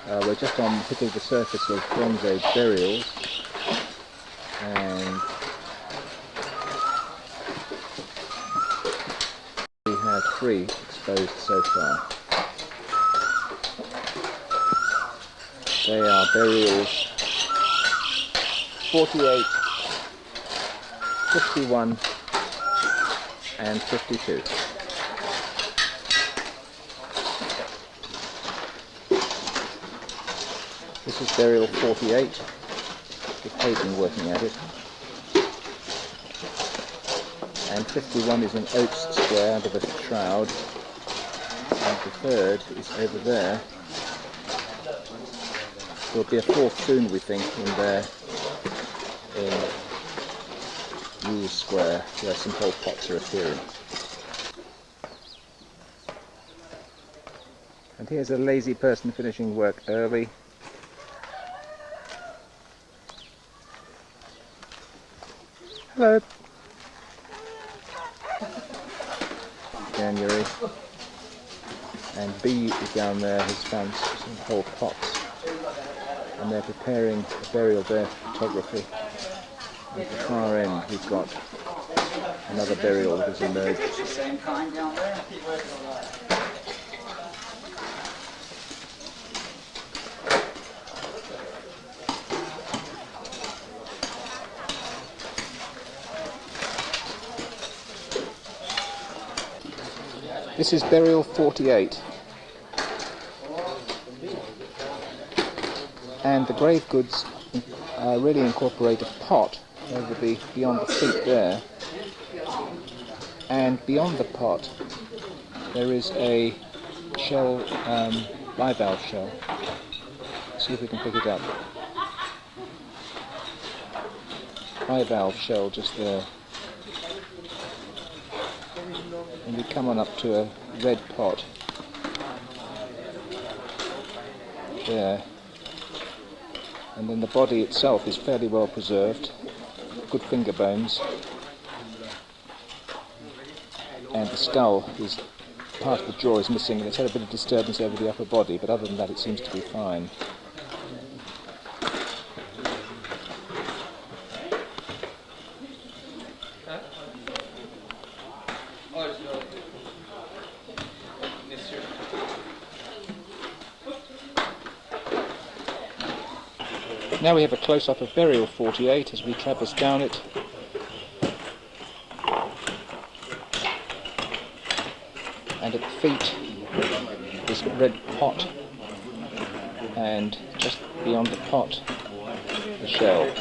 We're just on hitting the surface of Bronze Age burials, and we have 3 exposed so far. They are burials 48, 51 and 52. This is burial 48, with Hayden working at it. And 51 is an oats square under the shroud. And the 3rd is over there. There'll be a 4th soon, we think, in there, in Rule Square, where some whole pots are appearing. And here's a lazy person finishing work early. Hello. January. And B is down there, has found some whole pots. And they're preparing a burial there for photography. And at the far end we've got another burial that has emerged. Same kind down there. This is burial 48, and the grave goods really incorporate a pot over beyond the feet there, and beyond the pot there is a shell, bivalve shell. Let's see if we can pick it up. Bivalve shell just there. And we come on up to a red pot there, and then the body itself is fairly well preserved, good finger bones, and the skull is, part of the jaw is missing, and it's had a bit of disturbance over the upper body, but other than that it seems to be fine. Now we have a close-up of burial 48 as we traverse down it. And at the feet is a red pot, and just beyond the pot, the shell.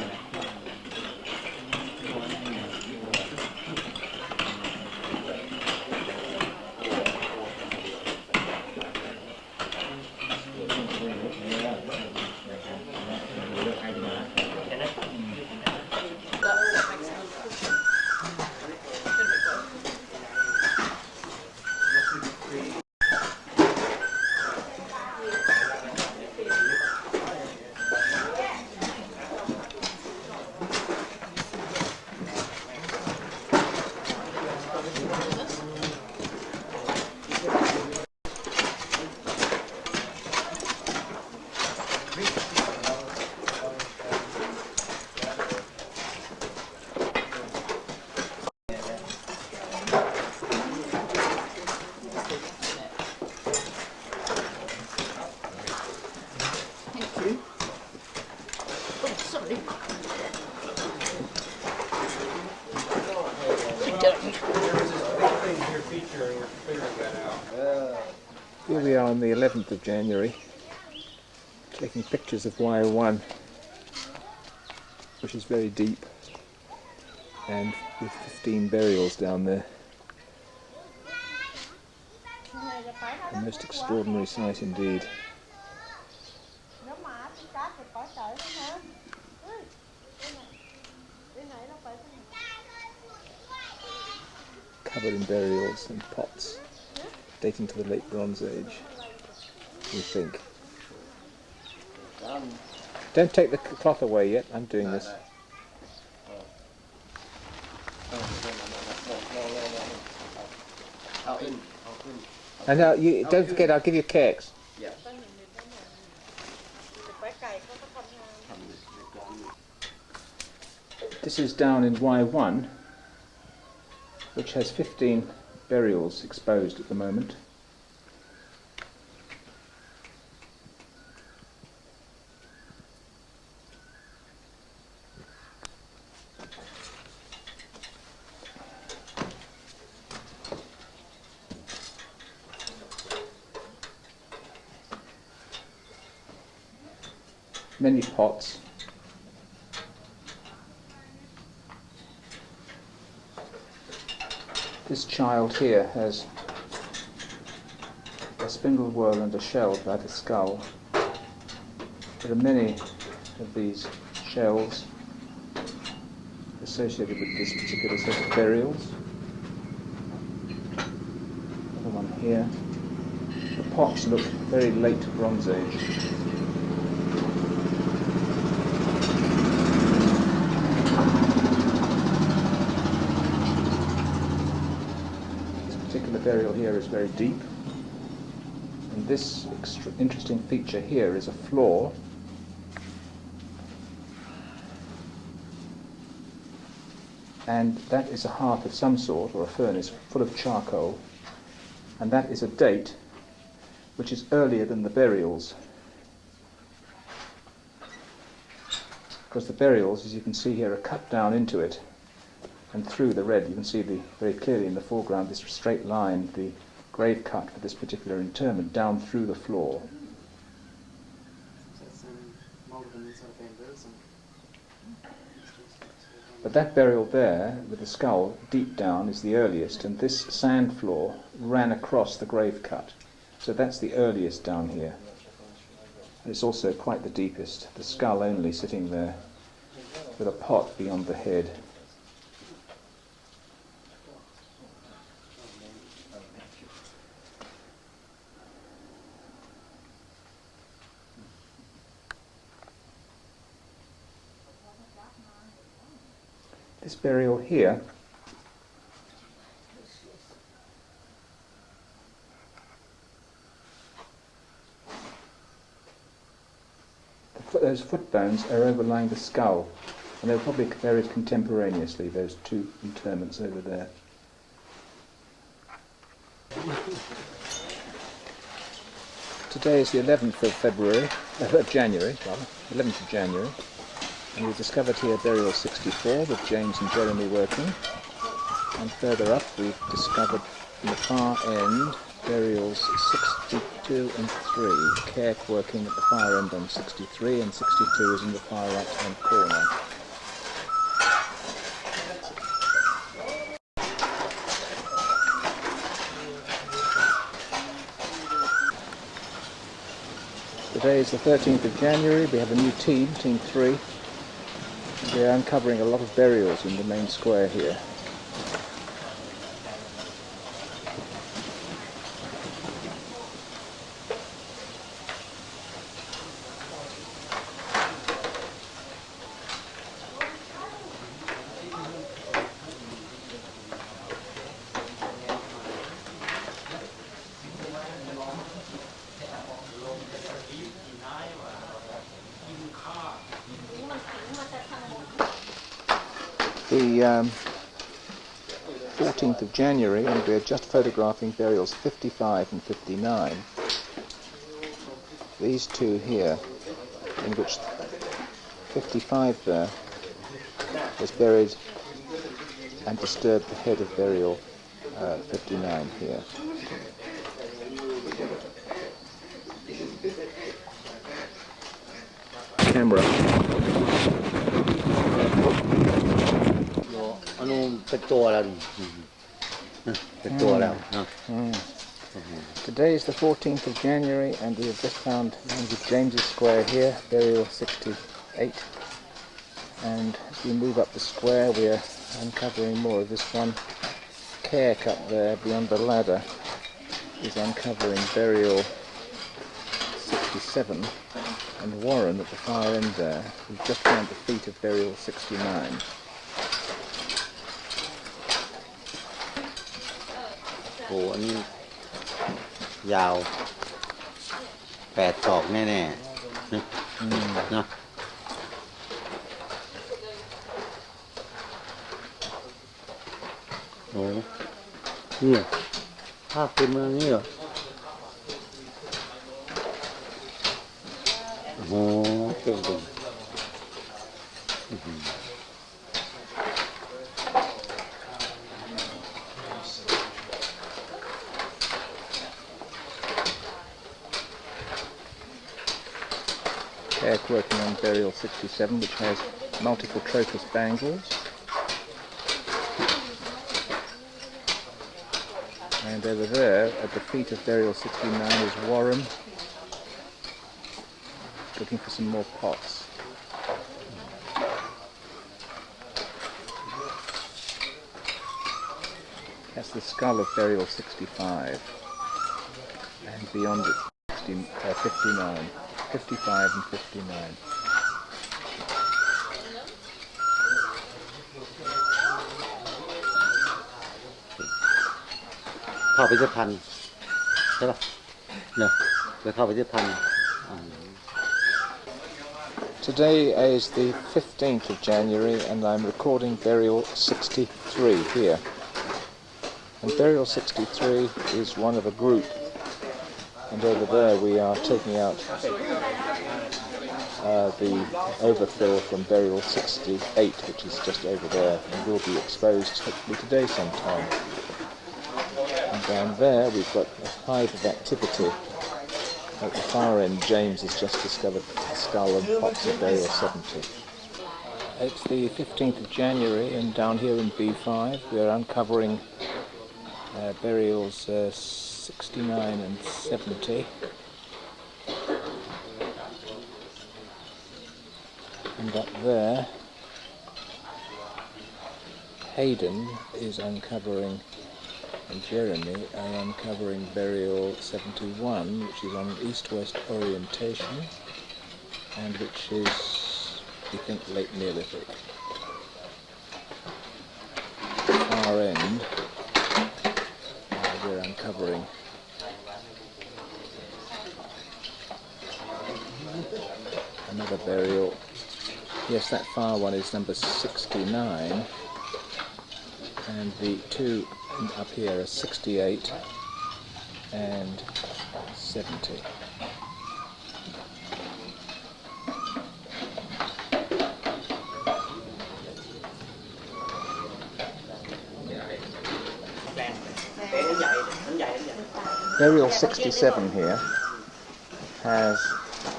Here we are on the 11th of January, taking pictures of Y1, which is very deep, and with 15 burials down there. A most extraordinary sight indeed. Covered in burials and pots, dating to the late Bronze Age, we think. Don't take the cloth away yet, I'm doing this. And now, don't forget, I'll give you cakes. This is down in Y1, which has 15 burials exposed at the moment. Many pots. This child here has a spindle whorl and a shell by the skull. There are many of these shells associated with this particular set of burials. Another one here. The pots look very late Bronze Age. The burial here is very deep, and this interesting feature here is a floor and that is a hearth of some sort, or a furnace full of charcoal, and that is a date which is earlier than the burials, because the burials, as you can see here, are cut down into it and through the red. You can see very clearly in the foreground this straight line, the grave cut for this particular interment, down through the floor. But that burial there, with the skull deep down, is the earliest, and this sand floor ran across the grave cut. So that's the earliest down here. And it's also quite the deepest, the skull only sitting there with a pot beyond the head. This burial here those foot bones are overlying the skull, and they were probably buried contemporaneously, those two interments over there. Today is the 11th of January, 11th of January. And we've discovered here burial 64 with James and Jeremy working, and further up we've discovered in the far end burials 62 and 3, Kirk working at the far end on 63, and 62 is in the far right hand corner. Today is the 13th of January, we have a new team, Team 3. We're uncovering a lot of burials in the main square here. The 14th of January, and we're just photographing burials 55 and 59. These two here, in which 55 there was buried and disturbed the head of burial 59 here. Camera. เป็นตัวแล้วเป็นตัวแล้ว Today is the 14th of January, and we have just found James's Square here, burial 68. And as we move up the square, we are uncovering more of this one. Kirk up there beyond the ladder is uncovering burial 67, and Warren at the far end there. We've just found the feet of burial 69. Oh, อันนี้ยาว8 ศอกแน่ๆเนาะ โอ้เนี่ยภาพเป็นเมืองนี่เหรอโอ้โหเก่งจริงEric working on burial 67, which has multiple trochus bangles. And over there, at the feet of burial 69, is Warren, looking for some more pots. That's the skull of burial 65, and beyond it 59, 55 and 59. เข้าพิพิธภัณฑ์ใช่ป่ะเนี่ยไปเข้าพิพิธภัณฑ์ Today is the 15th of January and I'm recording burial 63 here. And burial 63 is one of a group. And over there we are taking out the overfill from burial 68, which is just over there, and will be exposed hopefully today sometime. And down there we've got a hive of activity. At the far end, James has just discovered the skull and pots of burial 70. It's the 15th of January, and down here in B5 we are uncovering burials 69 and 70. And up there, Hayden is uncovering, and Jeremy are uncovering burial 71, which is on an east-west orientation, and which is, we think, late Neolithic. Far end, we're uncovering another burial. Yes, that far one is number 69, and the two up here are 68 and 70. Burial 67 here has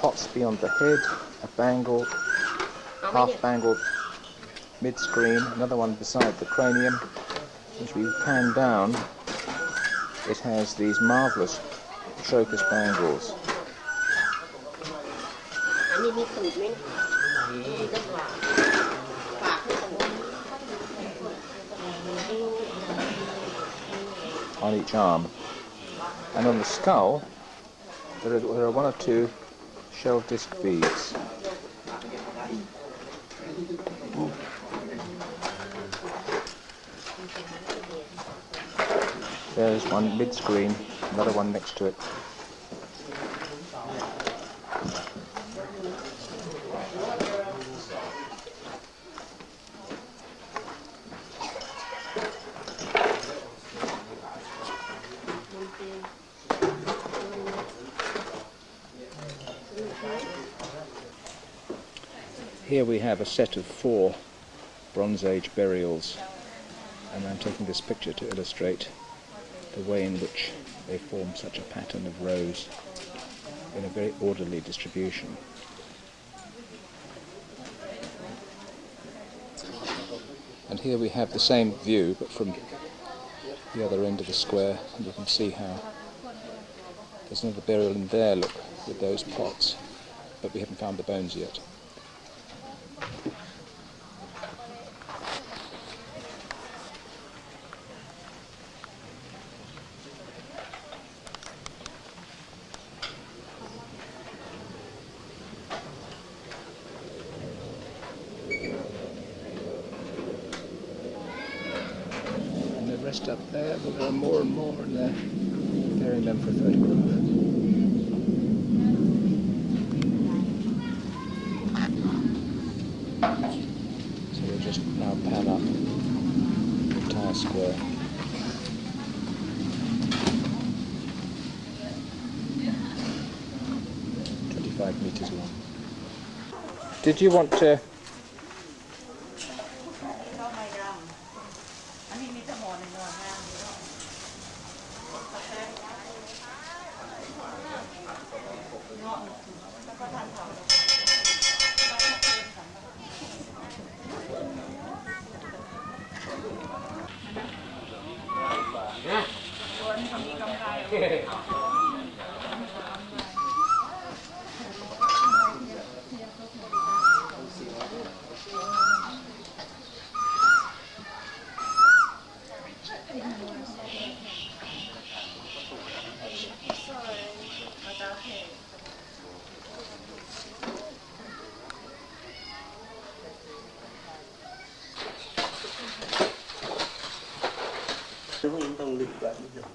pots beyond the head, a bangle, half bangled mid-screen, another one beside the cranium. As we pan down, it has these marvellous trochus bangles. On each arm. And on the skull, there are one or two shell disc beads. There's one mid-screen, another one next to it. Here we have a set of 4 Bronze Age burials, and I'm taking this picture to illustrate the way in which they form such a pattern of rows in a very orderly distribution. And here we have the same view, but from the other end of the square, and you can see how there's another burial in there, look, with those pots, but we haven't found the bones yet. Rest up there, but there are more and more, and they're preparing them for photograph. So we'll just now pan up the entire square. 5 meters long. Did you want to?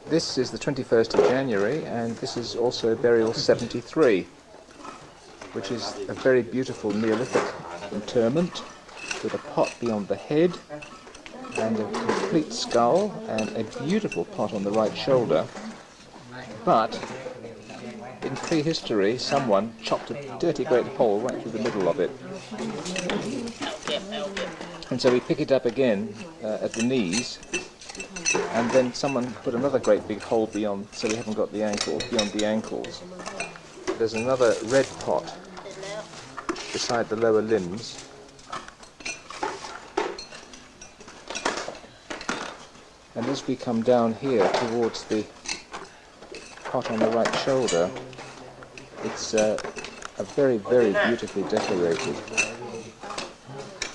This is the 21st of January, and this is also burial 73, which is a very beautiful Neolithic interment with a pot beyond the head and a complete skull and a beautiful pot on the right shoulder. But in prehistory, someone chopped a dirty great hole right through the middle of it. And so we pick it up again at the knees, and then someone put another great big hole beyond, so we haven't got the ankles, beyond the ankles. There's another red pot beside the lower limbs. And as we come down here towards the pot on the right shoulder, it's a very, very beautifully decorated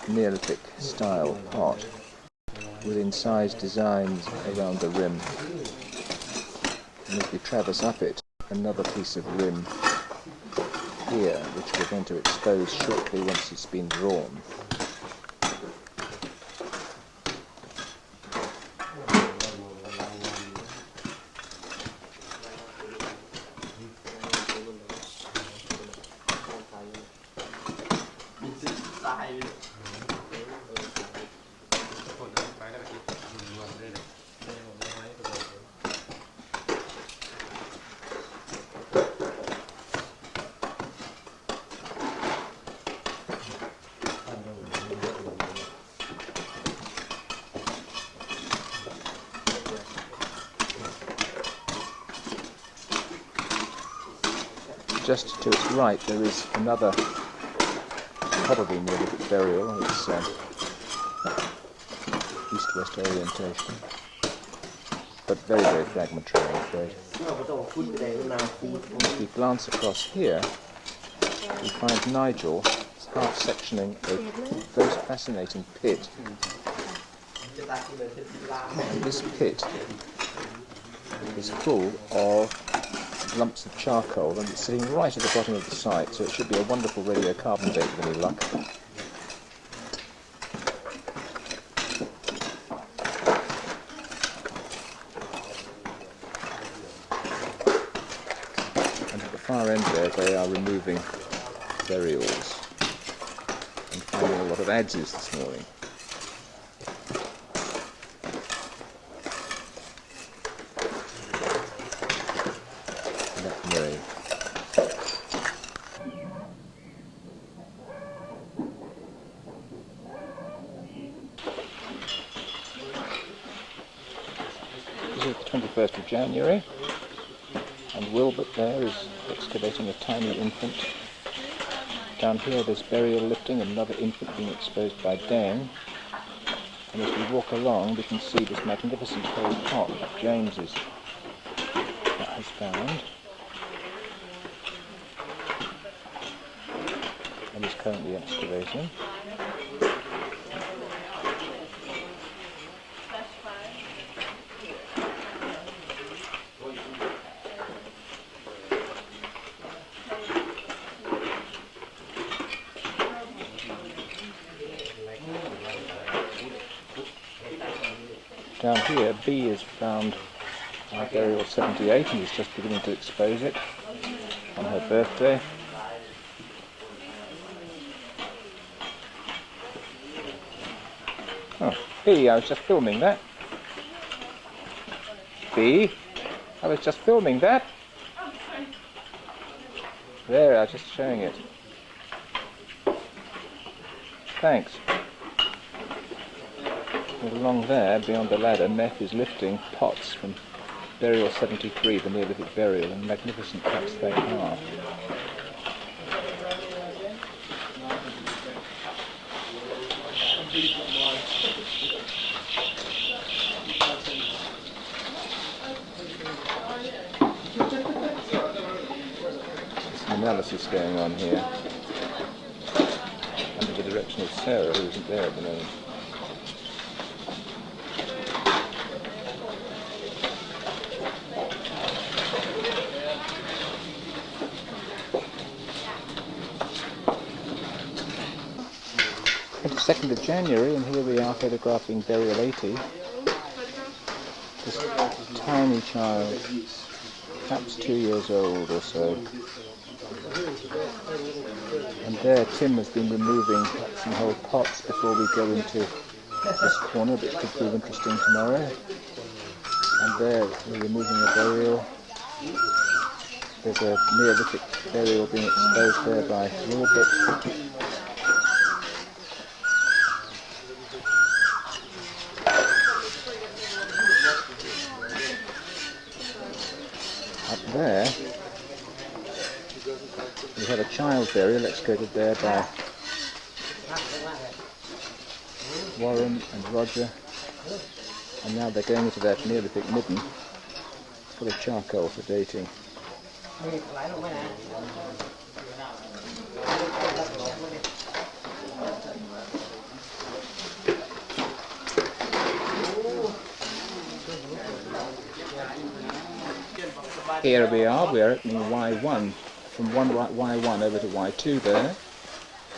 Neolithic style pot with incised designs around the rim. And as we traverse up it, another piece of rim here, which we're going to expose shortly once it's been drawn. Just to its right there is another, probably Neolithic burial. It's east-west orientation, but very, very fragmentary, I'm afraid. If we glance across here, we find Nigel half-sectioning a most fascinating pit. And this pit is full of lumps of charcoal, and it's sitting right at the bottom of the site, so it should be a wonderful radiocarbon date with any luck. And at the far end there, they are removing burials and finding a lot of adzes this morning. This is the 21st of January, and Wilbert there is excavating a tiny infant. Down here there's burial lifting, another infant being exposed by Dan. And as we walk along we can see this magnificent whole pot that James has found and is currently excavating. Down here, B has found burial 78 and is just beginning to expose it on her birthday. Oh, B, I was just filming that. B, I was just filming that. There, I was just showing it. Thanks. And along there, beyond the ladder, Meth is lifting pots from Burial 73, the Neolithic burial, and magnificent pots they are. There's some analysis going on here, under the direction of Sarah, who isn't there at the moment. It's 2nd of January, and here we are photographing Burial 80. This tiny child, perhaps 2 years old or so. And there Tim has been removing some whole pots before we go into this corner, which could prove interesting tomorrow. And there we're removing a burial. There's a Neolithic burial being exposed there by Robert. Up there, we have a child burial excavated there by Warren and Roger, and now they're going into that Neolithic midden full of charcoal for dating. Here we are opening Y1, from Y1 over to Y2 there,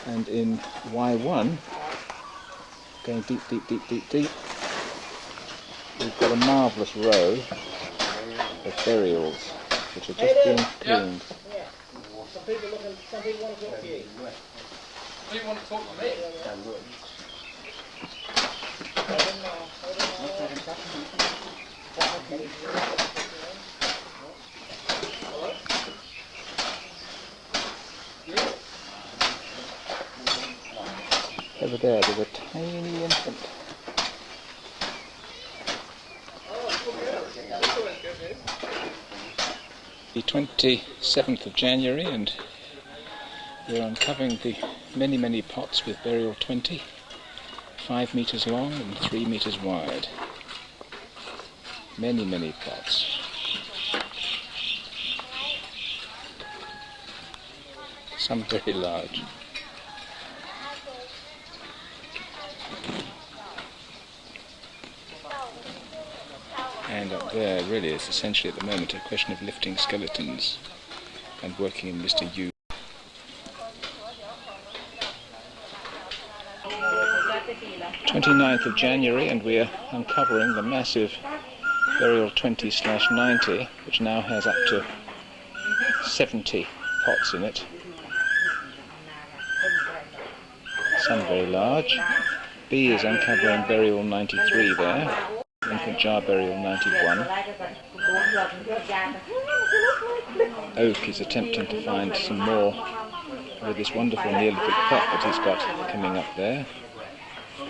and in Y1, going deep, we've got a marvellous row of burials, which are just being cleaned. Some people want to talk to you. Do you want to talk to me? Over there, there's a tiny infant. The 27th of January, and we're uncovering the many pots with burial 20, 5 metres long and 3 metres wide. Many pots. Some very large. And up there really is essentially at the moment a question of lifting skeletons and working in Mr. U. 29th of January, and we are uncovering the massive burial 20/90, which now has up to 70 pots in it. Some very large. B is uncovering burial 93 there. Infant jar burial 91. Oak is attempting to find some more with this wonderful Neolithic pot that he's got coming up there.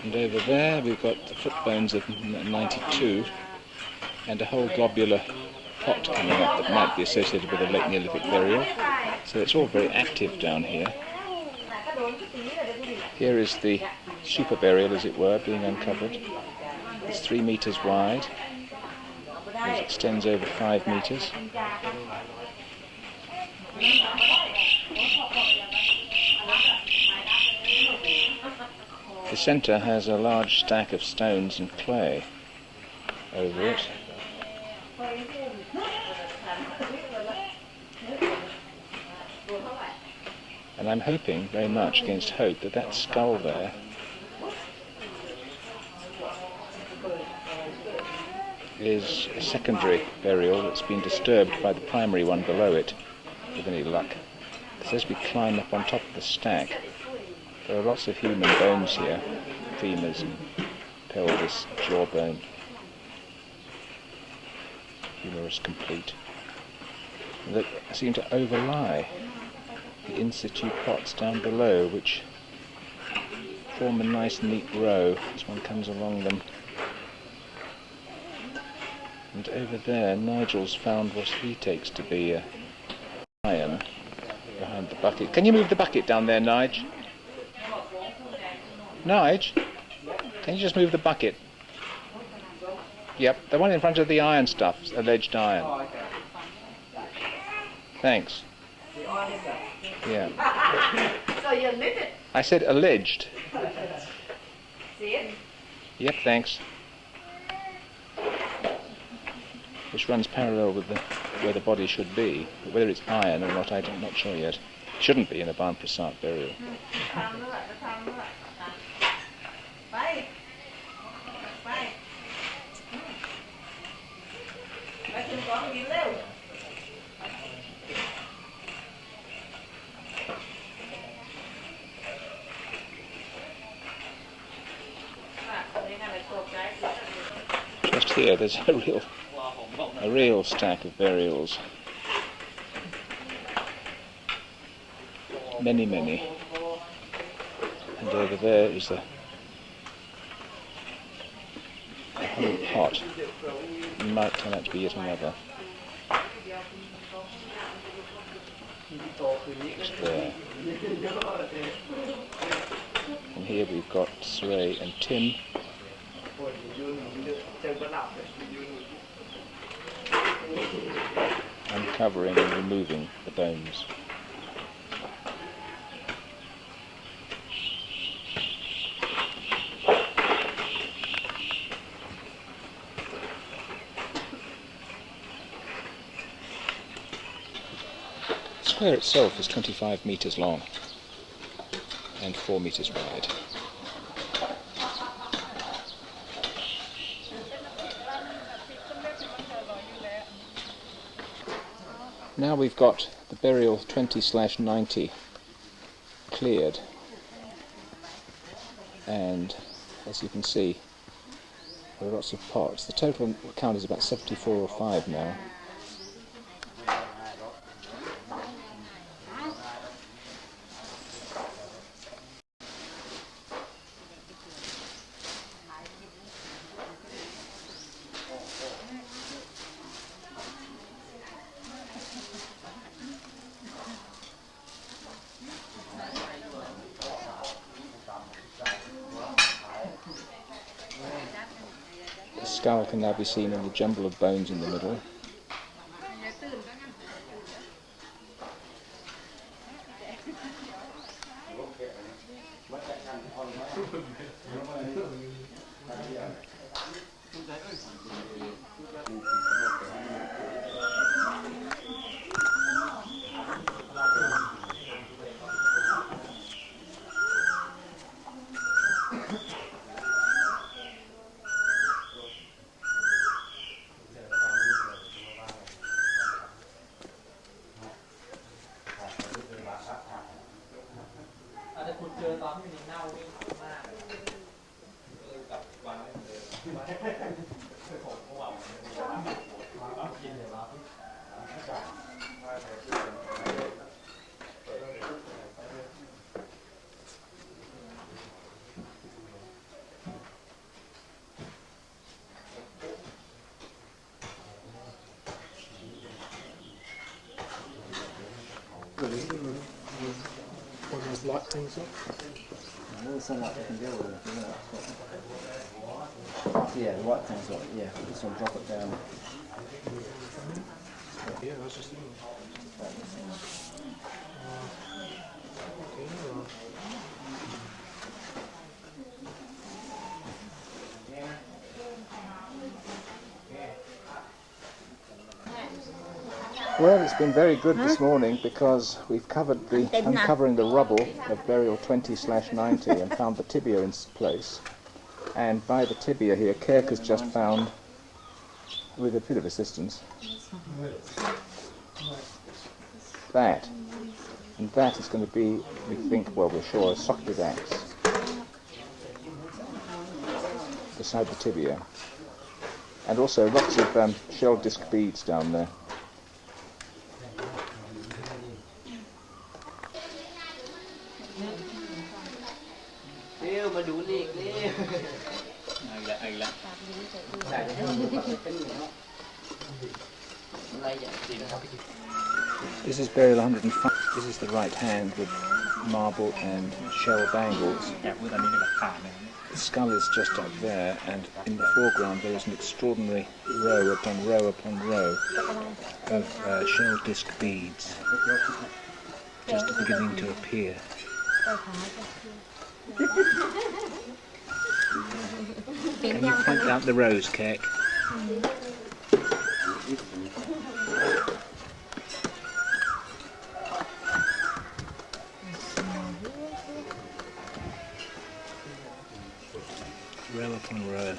And over there we've got the foot bones of 92 and a whole globular pot coming up that might be associated with a late Neolithic burial. So it's all very active down here. Here is the Superburial, as it were, being uncovered. It's 3 metres wide. It extends over 5 metres. The centre has a large stack of stones and clay over it. And I'm hoping very much against hope that that skull there is a secondary burial that's been disturbed by the primary one below it, with any luck. Because as we climb up on top of the stack, there are lots of human bones here, femurs and pelvis, jawbone, humerus complete, that seem to overlie the in situ pots down below, which form a nice neat row as one comes along them. And over there, Nigel's found what he takes to be iron behind the bucket. Can you move the bucket down there, Nige? Nige? Can you just move the bucket? Yep, the one in front of the iron stuff, alleged iron. Thanks. Yeah. So you lit it? I said alleged. See it? Yep, thanks. Which runs parallel with where the body should be. But whether it's iron or not, I'm not sure yet. Shouldn't be in a Ban Prasad burial. Just here, there's a real stack of burials. Many, many. And over there is the whole pot. It might turn out to be yet another. Just there. And here we've got Sray and Tim. Uncovering and removing the bones. The square itself is 25 metres long and 4 metres wide. Now we've got the burial 20/90 cleared, and as you can see there are lots of pots. The total count is about 74 or 5 now. The skull can now be seen in the jumble of bones in the middle. One of those light things up. Yeah, the white thing's up, yeah. This one, drop it down. Yeah, that's just it. Well, it's been very good this morning because we've covered the uncovering the rubble of burial 20/90 and found the tibia in place. And by the tibia here, Kirk has just found, with a bit of assistance, that. And that is going to be, we think, well, we're sure, a socketed axe beside the tibia. And also lots of shell disc beads down there. มาดูเลขเลยอีกแล้วใช่เป็นเหนียวอะไรอย่างนี้นะครับ This is burial 105. This is the right hand with marble and shell bangles. อยากพูดตอนนี้เป็นหลักฐานเลย The skull is just up there, and in the foreground there is an extraordinary row upon row upon row of shell disc beads, just beginning to appear. Can you point out the rows, Keck? Row upon row,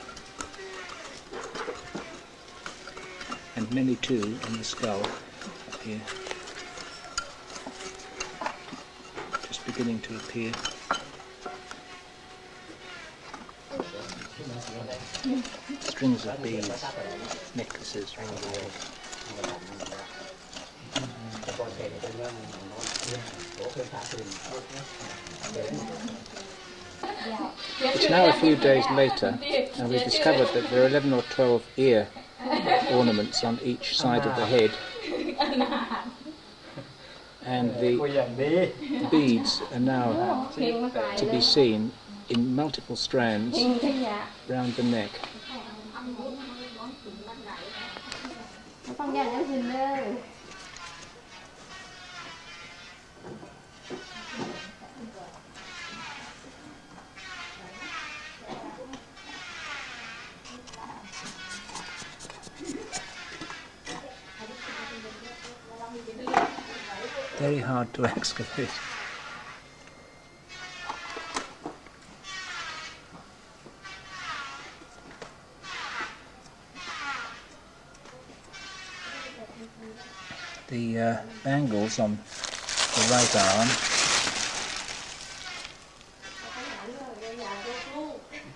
and many too on the skull up here, just beginning to appear. Strings of beads, necklaces round the way. It's now a few days later, and we've discovered that there are 11 or 12 ear ornaments on each side of the head, and the beads are now to be seen in multiple strands round the neck. Very hard to excavate. The bangles on the right arm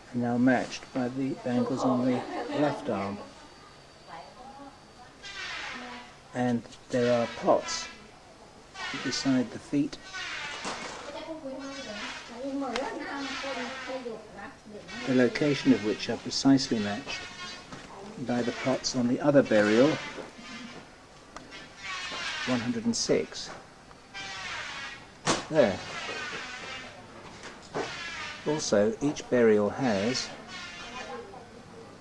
are now matched by the bangles on the left arm. And there are pots beside the feet, the location of which are precisely matched by the pots on the other burial, 106. There. Also, each burial has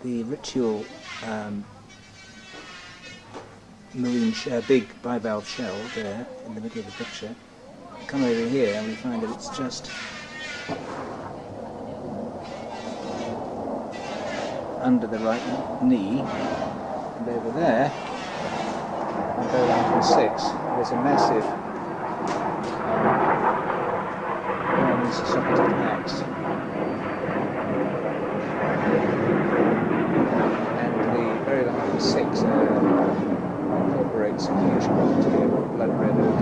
the ritual big bivalve shell there in the middle of the picture. Come over here and we find that it's just under the right knee, and over there on burial 106 there's a massive bronze socketed axe, and the burial 106 incorporates a huge quantity of blood red oak,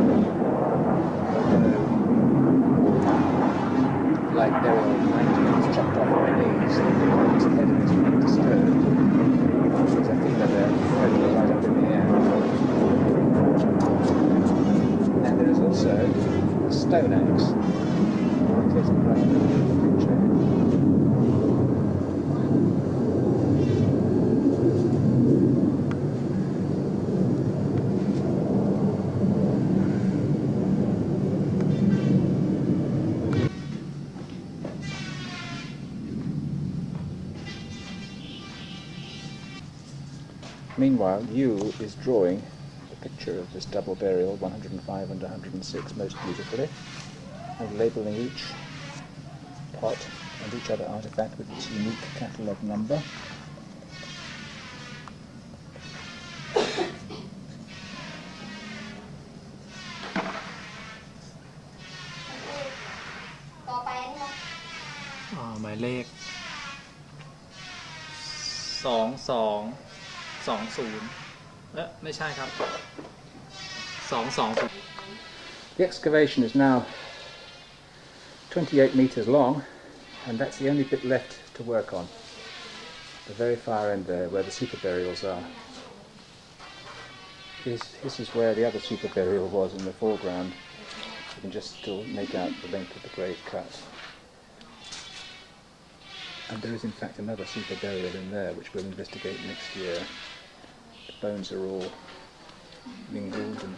like burial 90 was chopped off my knees, its head is undisturbed. There's a feeler there, floating right up in the air. And there is also a stone axe, located right in the middle of the picture. Meanwhile, Yu is drawing a picture of this double burial, 105 and 106, most beautifully, and labelling each pot and each other artifact with its unique catalogue number.หมายเลข2220ไม่ใช่ครับ220 The excavation is now 28 metres long, and that's the only bit left to work on. The very far end there, where the Superburials are. This is where the other Superburial was in the foreground. You can just still make out the length of the grave cut. And there is in fact another Superburial in there which we'll investigate next year. The bones are all mingled and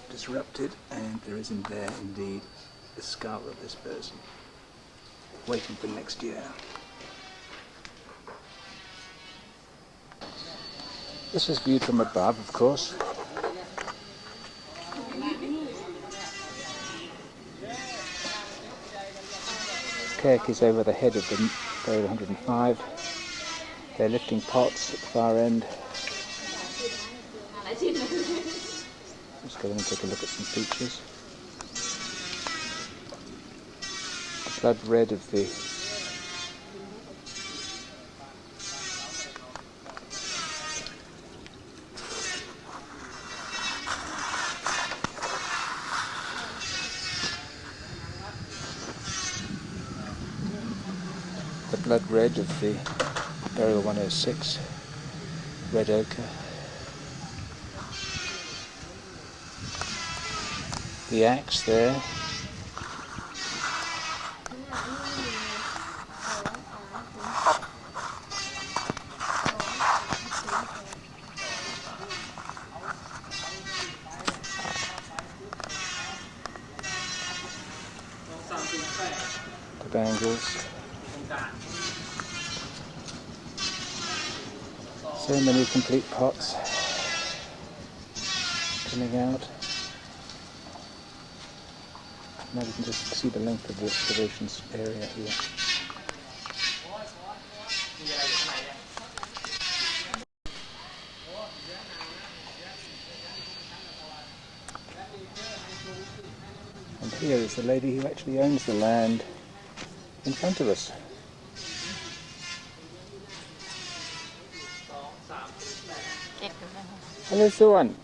disrupted, and there is in there indeed the skull of this person, waiting for next year. This is viewed from above, of course. Kirk is over the head of the burial 105. They're lifting pots at the far end. Let's go in and take a look at some features. The blood red of the blood red of the burial 106, red ochre. The axe there. The bangles. So many complete pots coming out. Now we can just see the length of the excavation area here. And here is the lady who actually owns the land in front of us. Hello, Suwan.